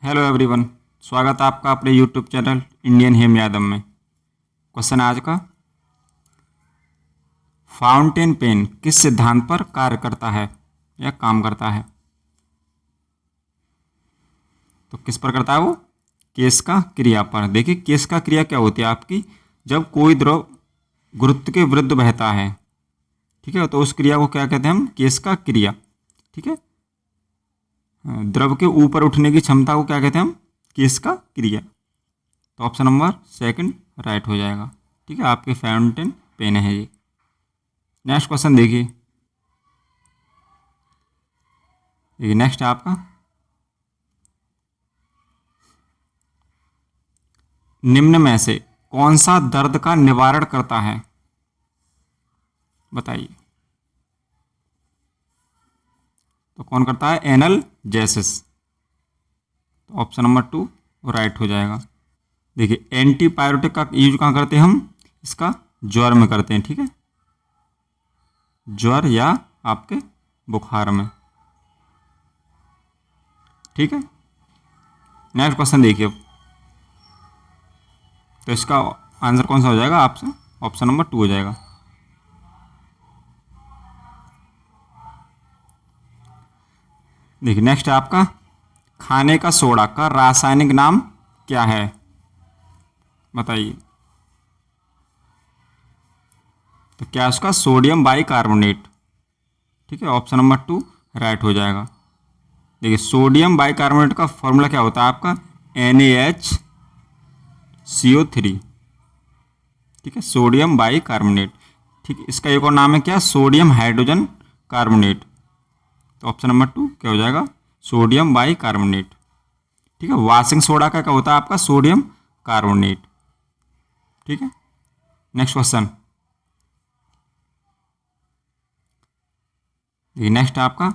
Hello everyone, स्वागत है आपका अपने यूट्यूब चैनल इंडियन हेम यादव में। क्वेश्चन आज का, फाउंटेन पेन किस सिद्धांत पर कार्य करता है या काम करता है? तो किस पर करता है वो? केस का क्रिया पर। देखिए केस का क्रिया क्या होती है आपकी, जब कोई द्रव गुरुत्व के विरुद्ध बहता है, ठीक है, तो उस क्रिया को क्या कहते हैं हम? केस का क्रिया। ठीक है, द्रव के ऊपर उठने की क्षमता को क्या कहते हैं हम? केस का क्रिया। तो ऑप्शन नंबर सेकंड राइट हो जाएगा। ठीक है, आपके फाउंटेन पेन है ये। नेक्स्ट क्वेश्चन देखिए, नेक्स्ट है आपका, निम्न में से कौन सा दर्द का निवारण करता है? बताइए। तो कौन करता है? एनाल्जेसिस। तो ऑप्शन नंबर 2 राइट हो जाएगा। देखिए एंटीबायोटिक का यूज कहाँ करते हैं हम? इसका ज्वर में करते हैं। ठीक है, ज्वर या आपके बुखार में। ठीक है, नेक्स्ट क्वेश्चन देखिए। तो इसका आंसर कौन सा हो जाएगा आपसे? ऑप्शन नंबर 2 हो जाएगा। देखिए नेक्स्ट है आपका, खाने का सोडा का रासायनिक नाम क्या है? बताइए। तो क्या उसका? Sodium bicarbonate. ठीक है, ऑप्शन नंबर 2 राइट हो जाएगा। देखिए सोडियम बाइकार्बोनेट का फॉर्मूला क्या होता है आपका? NaHCO3। ठीक है, सोडियम बाइकार्बोनेट। ठीक है, इसका एक और नाम है क्या? Sodium hydrogen carbonate. तो ऑप्शन नंबर 2 क्या हो जाएगा? Sodium bicarbonate. ठीक है, वॉशिंग सोडा का क्या होता है आपका? Sodium carbonate. ठीक है, नेक्स्ट क्वेश्चन। देखिए नेक्स्ट आपका,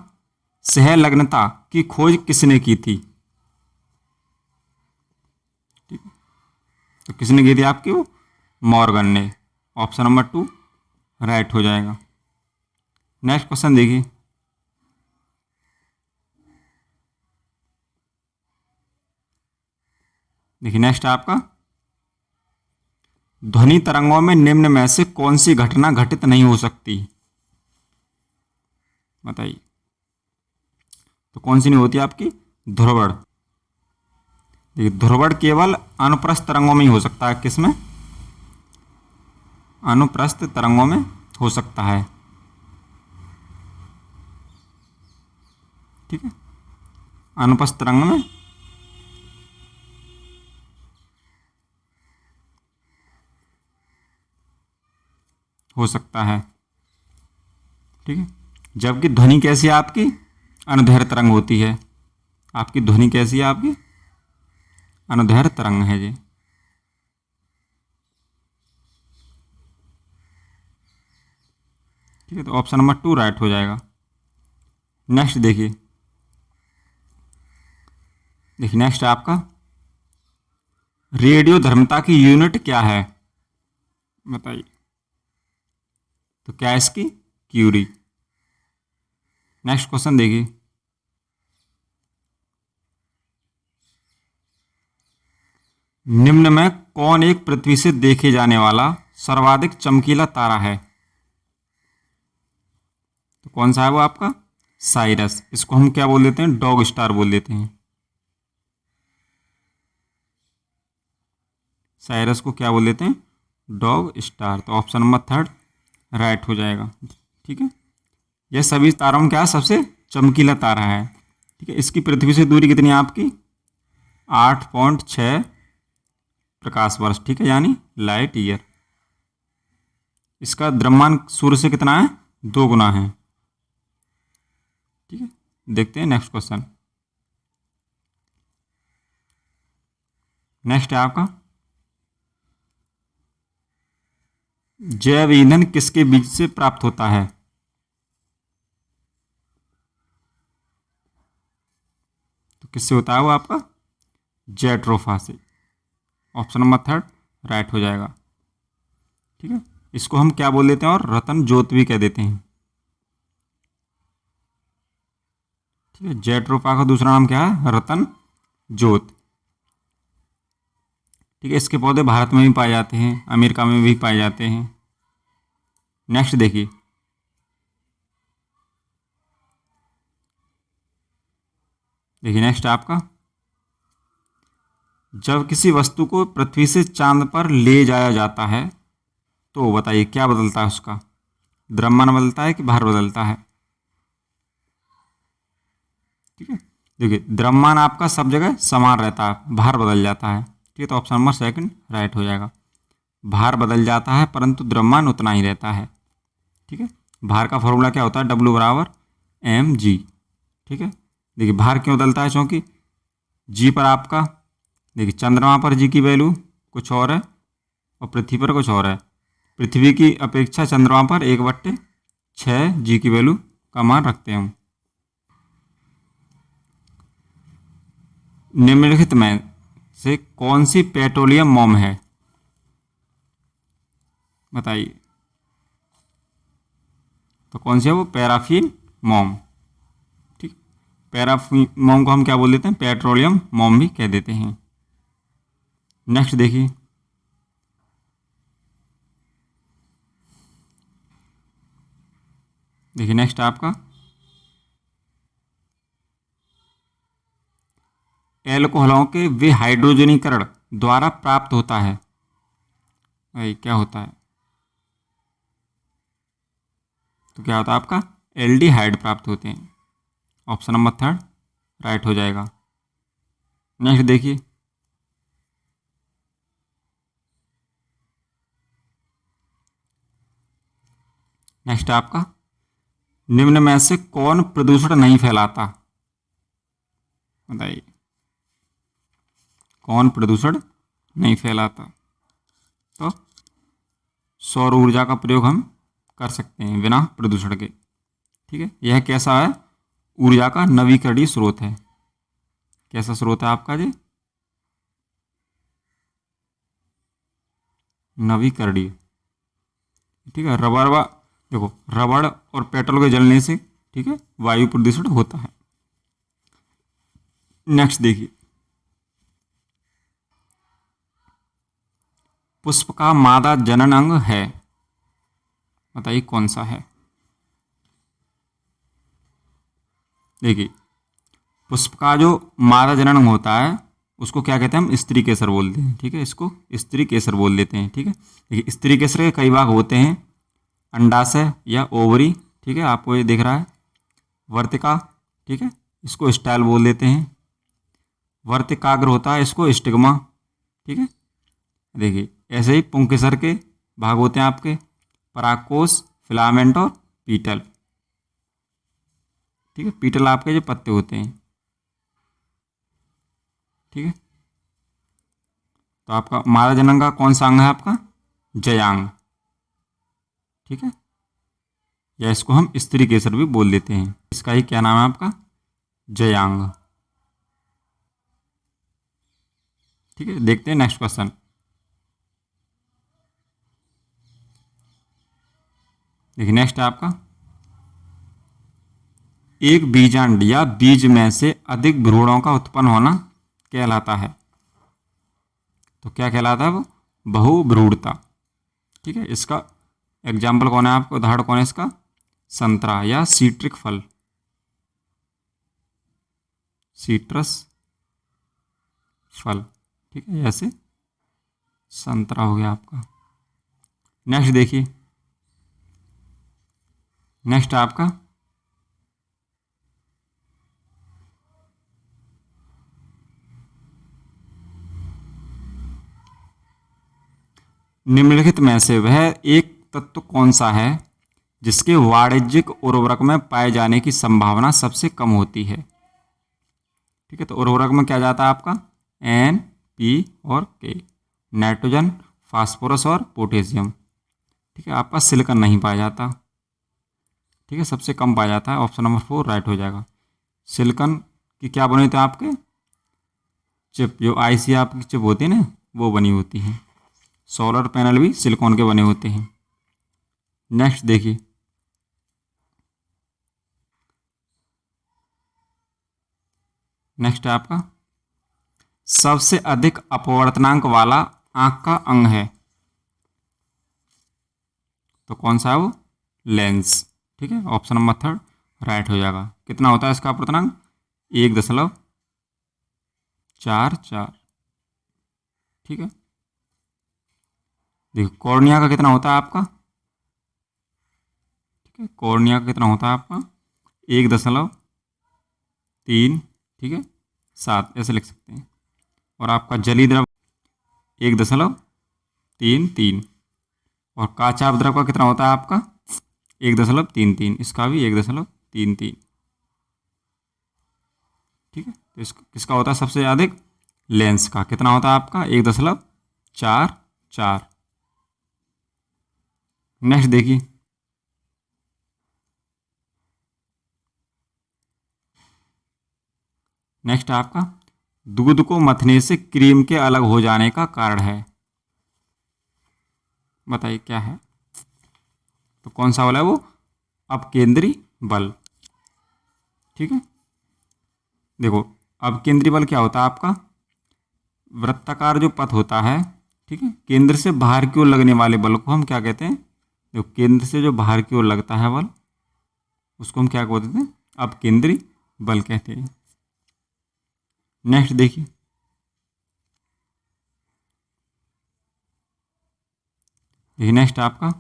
सहलग्नता की खोज किसने की थी? ठीक है, तो किसने की थी आपकी? वो मॉर्गन ने। ऑप्शन नंबर 2 राइट हो जाएगा। नेक्स्ट क्वेश्चन देखिए, नेक्स्ट आपका, ध्वनि तरंगों में निम्न में से कौन सी घटना घटित नहीं हो सकती? बताइए। तो कौन सी नहीं होती आपकी? ध्रुवण। देखिए ध्रुवण केवल अनुप्रस्थ तरंगों में ही हो सकता है। किसमें? अनुप्रस्थ तरंगों में हो सकता है। ठीक है, अनुप्रस्थ तरंग में हो सकता है। ठीक है, जबकि ध्वनि कैसी है आपकी? अनुदैर्घ्य तरंग होती है। आपकी ध्वनि कैसी है आपकी? अनुदैर्घ्य तरंग है जी। ठीक है, तो ऑप्शन नंबर 2 राइट हो जाएगा। नेक्स्ट देखिए, नेक्स्ट है आपका, रेडियो धर्मिता की यूनिट क्या है? बताइए। तो क्या है इसकी? क्यूरी। नेक्स्ट क्वेश्चन देखिए, निम्न में कौन एक पृथ्वी से देखे जाने वाला सर्वाधिक चमकीला तारा है? तो कौन सा है वो आपका? साइरस। इसको हम क्या बोल देते हैं? डॉग स्टार बोल देते हैं। साइरस को क्या बोल देते हैं? Dog star. तो ऑप्शन नंबर 3 राइट हो जाएगा। ठीक है, यह सभी तारों में क्या है? सबसे चमकीला तारा है। ठीक है, इसकी पृथ्वी से दूरी कितनी है आपकी? 8.6 प्रकाश वर्ष। ठीक है, यानी लाइट ईयर। इसका द्रव्यमान सूर्य से कितना है? 2 गुना है। ठीक है, देखते हैं नेक्स्ट क्वेश्चन। नेक्स्ट है आपका, जैव ईंधन किसके बीज से प्राप्त होता है? तो किससे होता है वो आपका? जेट्रोफा से। ऑप्शन नंबर 3 राइट हो जाएगा। ठीक है, इसको हम क्या बोल देते हैं? और रतन ज्योत भी कह देते हैं। ठीक है, जेट्रोफा का दूसरा नाम क्या है? रतन जोत। ठीक है, इसके पौधे भारत में भी पाए जाते हैं, अमेरिका में भी पाए जाते हैं। नेक्स्ट देखिए, नेक्स्ट आपका, जब किसी वस्तु को पृथ्वी से चांद पर ले जाया जाता है तो बताइए क्या बदलता है उसका, द्रव्यमान बदलता है कि भार बदलता है। ठीक है, देखिए द्रव्यमान आपका सब जगह समान रहता है, भार बदल जाता है। ठीक है, तो ऑप्शन नंबर सेकंड राइट हो जाएगा। भार बदल जाता है परंतु द्रव्यमान उतना ही रहता है। ठीक है, भार का फॉर्मूला क्या होता है, W बराबर mg। ठीक है, देखिए भार क्यों बदलता है, क्योंकि जी पर आपका, देखिए चंद्रमा पर जी की वैल्यू कुछ और है और पृथ्वी पर कुछ और है। पृथ्वी की अपेक्षा चंद्रमा पर 1/6 जी की वैल्यू का मान रखते हैं हम। निम्नलिखित में से कौन सी पेट्रोलियम मोम है, बताइए। तो कौन सी है वो, पैराफिन मोम। ठीक, पैराफिन मोम को हम क्या बोल देते हैं, पेट्रोलियम मोम भी कह देते हैं। नेक्स्ट देखिए, नेक्स्ट आपका, एल्कोहलों के वे हाइड्रोजनीकरण द्वारा प्राप्त होता है, भाई क्या होता है, तो क्या होता है आपका, एल्डिहाइड प्राप्त होते हैं। ऑप्शन नंबर थर्ड राइट हो जाएगा। नेक्स्ट देखिए, नेक्स्ट आपका, निम्न में से कौन प्रदूषण नहीं फैलाता, बताइए कौन प्रदूषण नहीं फैलाता। तो सौर ऊर्जा का प्रयोग हम कर सकते हैं बिना प्रदूषण के। ठीक है, यह कैसा है, ऊर्जा का नवीकरणीय स्रोत है। कैसा स्रोत है आपका जी, नवीकरणीय। ठीक है, देखो रबड़ और पेट्रोल के जलने से, ठीक है, वायु प्रदूषण होता है। नेक्स्ट देखिए, पुष्प का मादा जनन अंग है, बताइए कौन सा है। देखिए पुष्प का जो मादा जनन अंग होता है उसको क्या कहते हैं, हम स्त्री केसर बोलते हैं। ठीक है, इसको स्त्री केसर बोल देते हैं। ठीक है, देखिए स्त्री केसर के कई भाग होते हैं, अंडाशय या ओवरी। ठीक है, आपको ये दिख रहा है, वर्तिका। ठीक है, इसको स्टाइल बोल देते हैं। वर्तिकाग्र होता है, इसको स्टिग्मा। ठीक है, देखिए ऐसे ही पुंकेसर के भाग होते हैं आपके, परागकोश, फिलामेंट और पीटल। ठीक है, पीटल आपके जो पत्ते होते हैं। ठीक है, तो आपका मादा जनन का कौन सा अंग है आपका, जयांग। ठीक है, या इसको हम स्त्री केसर भी बोल देते हैं। इसका ही क्या नाम है आपका, जयांग। ठीक है, देखते हैं नेक्स्ट क्वेश्चन। देखिए नेक्स्ट है आपका, एक बीजांड या बीज में से अधिक भ्रूणों का उत्पन्न होना कहलाता है, तो क्या कहलाता है वो, बहुभ्रूणता। ठीक है, इसका एग्जाम्पल कौन है आपको, उदाहरण कौन है इसका, संतरा या सीट्रिक फल, सीट्रस फल। ठीक है, ऐसे संतरा हो गया आपका। नेक्स्ट देखिए, नेक्स्ट आपका, निम्नलिखित में से वह एक तत्व कौन सा है जिसके वाणिज्यिक उर्वरक में पाए जाने की संभावना सबसे कम होती है। ठीक है, तो उर्वरक में क्या जाता है आपका, N, P और K, नाइट्रोजन, फास्फोरस और पोटेशियम। ठीक है, आपका सिलिकॉन नहीं पाया जाता। ठीक है, सबसे कम पाया जाता है। ऑप्शन नंबर 4 राइट हो जाएगा। सिलिकॉन की क्या बने होते हैं आपके, चिप, जो IC आपकी चिप होती है ना, वो बनी होती है। सोलर पैनल भी सिलिकॉन के बने होते हैं। नेक्स्ट देखिए, नेक्स्ट है आपका, सबसे अधिक अपवर्तनांक वाला आंख का अंग है? तो कौन सा है वो? लेंस। ठीक है, ऑप्शन नंबर थर्ड राइट हो जाएगा। कितना होता है इसका अपवर्तनांक? 1.44। ठीक है, देखो कॉर्निया का कितना होता है आपका? ठीक है, कॉर्निया का कितना होता है आपका? 1.3, ठीक है, 7 ऐसे लिख सकते हैं। और आपका जलीय द्रव 1.33। और काचाभ द्रव का कितना होता है आपका? 1.33। इसका भी 1.33। ठीक है, तो किसका होता है सबसे अधिक? लेंस का। कितना होता है आपका? 1.44। नेक्स्ट देखिए, नेक्स्ट आपका दूध को मथने से क्रीम के अलग हो जाने का कारण है, बताइए क्या है? तो कौन सा वाला है वो? अपकेंद्री बल। ठीक है, देखो अपकेंद्री बल क्या होता है आपका? वृत्ताकार जो पथ होता है, ठीक है, केंद्र से बाहर की ओर लगने वाले बल को हम क्या कहते हैं? देखो केंद्र से जो बाहर की ओर लगता है बल, उसको हम क्या कहते हैं? अपकेंद्री बल कहते हैं। नेक्स्ट देखिए, नेक्स्ट आपका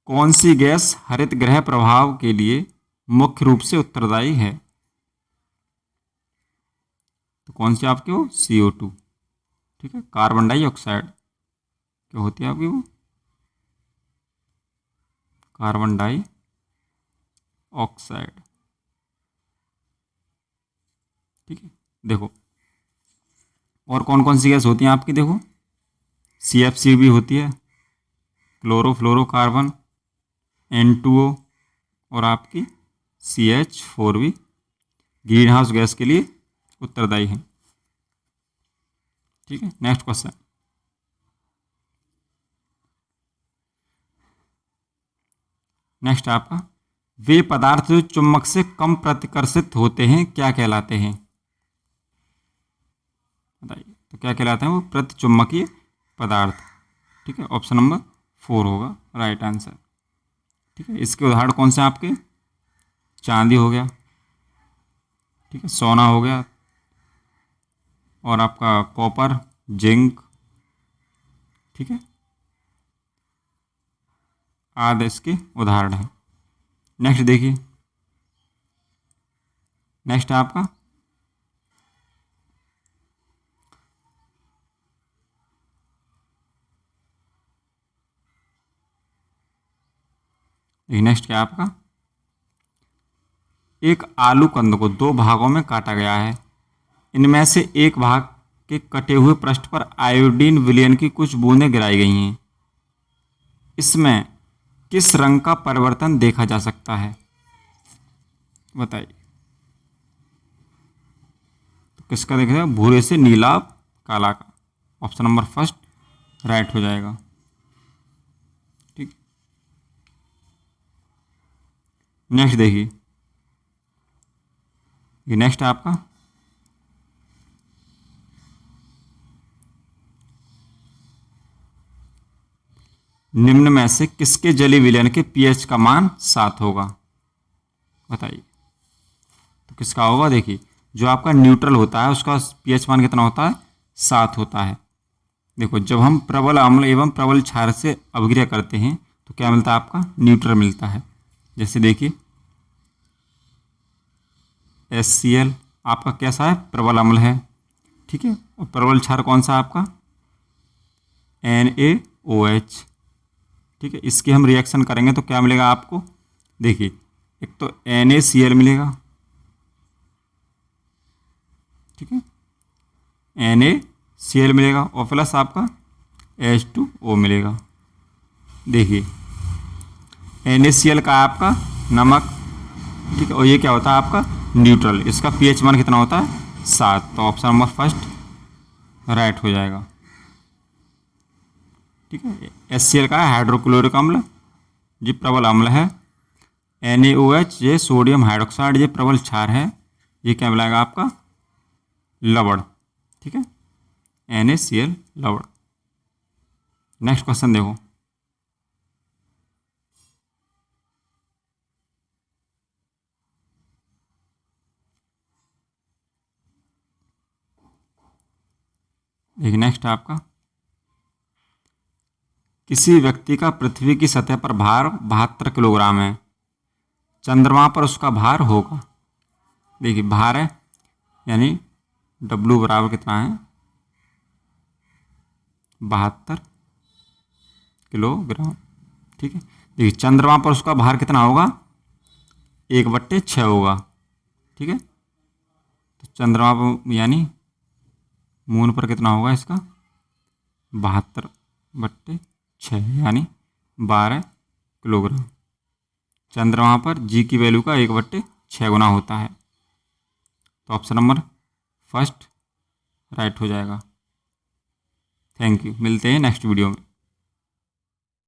कौन सी गैस हरित गृह प्रभाव के लिए मुख्य रूप से उत्तरदायी है? तो कौन सी आपकी वो? CO2। ठीक है, कार्बन डाइऑक्साइड क्या होती है आपकी वो? Carbon dioxide. ठीक है, देखो और कौन कौन सी गैस होती हैं आपकी? देखो CFC भी होती है, क्लोरोफ्लोरोकार्बन, N2O और आपकी CH4 भी ग्रीन हाउस गैस के लिए उत्तरदायी है। ठीक है, नेक्स्ट क्वेश्चन, नेक्स्ट आपका वे पदार्थ जो चुंबक से कम प्रतिकर्षित होते हैं क्या कहलाते हैं? बताइए, तो क्या कहलाते हैं वो? प्रतिचुंबकीय पदार्थ। ठीक है, ऑप्शन नंबर 4 होगा राइट आंसर। ठीक है, इसके उदाहरण कौन से आपके? चांदी हो गया, ठीक है, सोना हो गया, और आपका कॉपर, जिंक, ठीक है, आदि इसके उदाहरण हैं। नेक्स्ट देखिए, नेक्स्ट आपका नेक्स्ट क्या आपका? एक आलू कंद को 2 भागों में काटा गया है। इनमें से एक भाग के कटे हुए पृष्ठ पर आयोडीन विलयन की कुछ बूंदें गिराई गई हैं। इसमें किस रंग का परिवर्तन देखा जा सकता है? बताइए, तो किसका देखेगा? भूरे से नीला, काला का। ऑप्शन नंबर फर्स्ट राइट हो जाएगा। ठीक, नेक्स्ट देखिए, ये नेक्स्ट आपका निम्न में से किसके जलीय विलयन के pH का मान 7 होगा? बताइए, तो किसका होगा? देखिए जो आपका न्यूट्रल होता है उसका pH मान कितना होता है? 7 होता है। देखो जब हम प्रबल अम्ल एवं प्रबल क्षार से अपक्रिया करते हैं तो क्या मिलता है आपका? न्यूट्रल मिलता है। जैसे देखिए HCl आपका कैसा है? प्रबल अम्ल है। ठीक है, और प्रबल क्षार कौन सा आपका? NaOH। ठीक है, इसके हम रिएक्शन करेंगे तो क्या मिलेगा आपको? देखिए एक तो NaCl मिलेगा, ठीक है, NaCl मिलेगा और प्लस आपका H2O मिलेगा। देखिए NaCl का आपका नमक, ठीक है, और ये क्या होता है आपका? न्यूट्रल। इसका pH मान कितना होता है? 7। तो ऑप्शन नंबर फर्स्ट राइट हो जाएगा। ठीक है, HCl का हाइड्रोक्लोरिक अम्ल, ये प्रबल अम्ल है। NaOH ये सोडियम हाइड्रोक्साइड, ये प्रबल क्षार है। ये क्या मिलेगा आपका? लवण, ठीक है, NaCl लवण। नेक्स्ट क्वेश्चन देखो, देखिए नेक्स्ट है आपका, किसी व्यक्ति का पृथ्वी की सतह पर भार 72 किलोग्राम है, चंद्रमा पर उसका भार होगा। देखिए भार है यानी W बराबर कितना है, 72 किलोग्राम, ठीक है। देखिए चंद्रमा पर उसका भार कितना होगा, 1/6 होगा, ठीक है। तो चंद्रमा पर यानी मून पर कितना होगा इसका, 72/6 यानी 12 किलोग्राम। चंद्रमा पर जी की वैल्यू का 1/6 गुना होता है। तो ऑप्शन नंबर फर्स्ट राइट हो जाएगा। थैंक यू, मिलते हैं नेक्स्ट वीडियो में।